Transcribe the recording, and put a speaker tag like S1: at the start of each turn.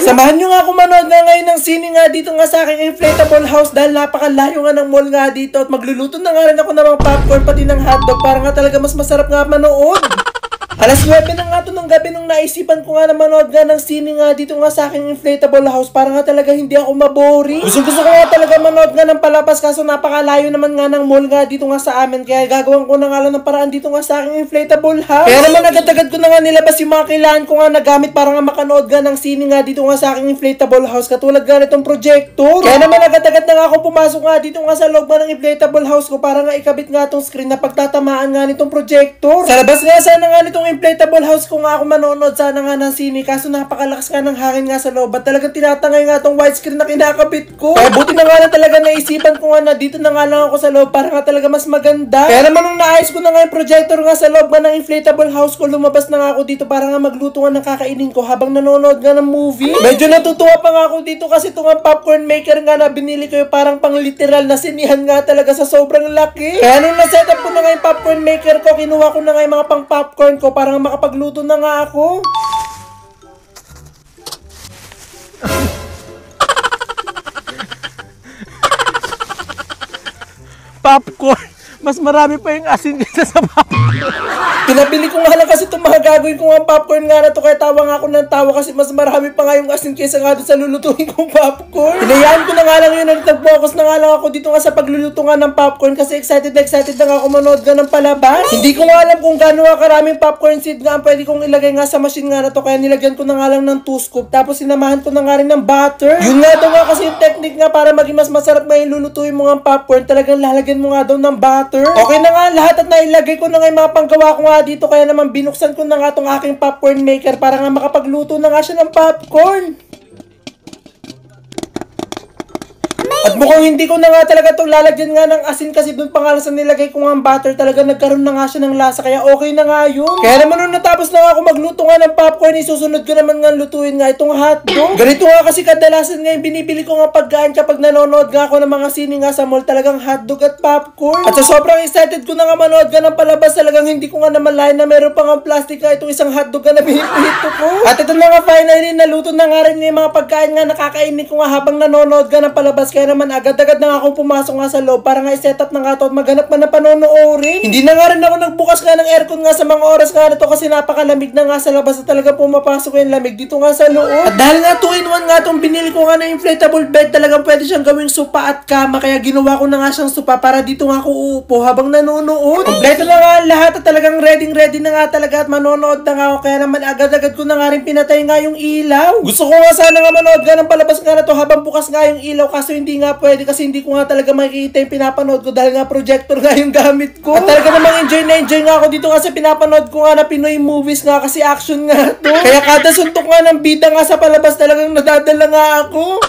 S1: Samahan nyo nga ako manood nga ngayon ng sine nga dito nga sa aking inflatable house dahil napakalayo nga ng mall nga dito at magluluto na nga rin ako ng mga popcorn pati ng hotdog para nga talaga mas masarap nga manood. Alas 9 na nga to ng gabi nung naisipan ko nga na manood nga ng sine nga dito nga sa aking inflatable house para nga talaga hindi ako maboring. Gusto ko nga talaga manood nga ng palabas kaso napakalayo naman nga ng mall nga dito nga sa amin kaya gagawin ko na nga lang ng paraan dito nga sa aking inflatable house. Kaya naman agad-agad ko na nga nilabas yung mga kailangan ko nga nagamit para nga makanood nga ng sine nga dito nga sa aking inflatable house katulad nga nitong projector. Kaya naman agad-agad na nga ako pumasok nga dito nga sa loob ng inflatable house ko para nga ikabit nga tong screen na pagtatamaan nga nitong projector. Sa labas nga sana nga nitong inflatable house ko nga ako manonood sana nga ng sine kaso napakalakas nga ng hangin nga sa loob at talagang tinatangay nga tong widescreen na kinakabit ko. Kaya buti na nga lang talaga naisipan ko nga na dito na nga lang ako sa loob para nga talaga mas maganda. Kaya naman nung naayos ko na nga yung projector nga sa loob nga ng inflatable house ko, lumabas na nga ako dito para nga magluto nga ng kakainin ko habang nanonood nga ng movie. Medyo natutuwa pa nga ako dito kasi ito nga popcorn maker nga na binili ko yung parang pang literal na sinihan nga talaga sa sobrang laki. Kaya nung nasetup ko na nga yung popcorn maker ko, kinuha ko na nga yung mga pang popcorn ko para nga makapagluto na nga ako.
S2: Popcorn! Mas marami pa yung asin kaysa sa popcorn.
S1: Pinabili ko nga lang kasi itong mga gagawin ko nga popcorn nga na to kaya tawa nga ako ng tawa kasi mas marami pa nga yung asin kaysa nga doon sa lulutuin kong popcorn. Hinayaan ko na nga lang yun at nag-focus na nga lang ako dito nga sa pagluluto nga ng popcorn kasi excited na nga ako manood nga ng palabas. Hindi ko nga alam kung gaano nga karaming popcorn seed nga ang pwede kong ilagay nga sa machine nga na to kaya nilagyan ko na nga lang ng 2 scoop tapos sinamahan ko na nga rin ng butter. Yun nga daw nga kasi yung technique nga para maging mas masarap nga yung lulutuin mo nga popcorn talagang lalagyan mo nga daw ng butter. Okay na nga lahat at nailagay ko na nga yung mga panggawa ko nga dito kaya naman binuksan ko na nga tong aking popcorn maker para nga makapagluto na nga siya ng popcorn. At mukhang hindi ko na nga talaga itong lalagyan nga ng asin kasi dun pa nga sa nilagay ko nga ang butter talaga nagkaroon na nga siya ng lasa kaya okay na nga yun. Kaya naman nung natapos na nga ako magluto nga ng popcorn, isusunod ko naman nga lutuin nga itong hotdog. Ganito nga kasi kadalasan nga yung binibili ko nga pagkain kapag nanonood nga ako ng mga sine nga sa mall talagang hotdog at popcorn. At sa sobrang excited ko na nga manood nga ng palabas talagang hindi ko nga namalayan na meron pa nga plastic nga itong isang hotdog nga na pinipilito ko. At ito na nga finally naluto na nga rin yung mga pagkain nga nakakainin ko nga habang nanonood nga ng palabas kaya naman agad-agad na ako pumasok nga sa loob para nga i-set up na nga to at maghanap man na panonoorin. Hindi na nga rin ako nagbukas nga ng aircon nga sa mga oras nga na to kasi napakalamig na nga sa labas at talaga pumapasok yung lamig dito nga sa loob. At dahil nga 2-in-1 nga tong binili ko nga na inflatable bed talagang pwede siyang gawing sopa at kama kaya ginawa ko na nga siyang sopa para dito nga ako uupo habang nanonood. Kompleto na nga lahat at talagang ready na nga talaga at manonood na nga ako kaya naman agad-agad ko na nga rin pinatay nga yung ilaw. Gusto ko nga sana nga manood nga ng palabas nga na to habang bukas nga yung ilaw kaso hindi nga pwede kasi hindi ko nga talaga makikita yung pinapanood ko dahil nga projector nga yung gamit ko. At talaga namang enjoy nga ako dito kasi pinapanood ko nga na Pinoy movies nga kasi action nga to. Kaya kada suntok nga ng bida nga sa palabas talagang nadadala nga ako.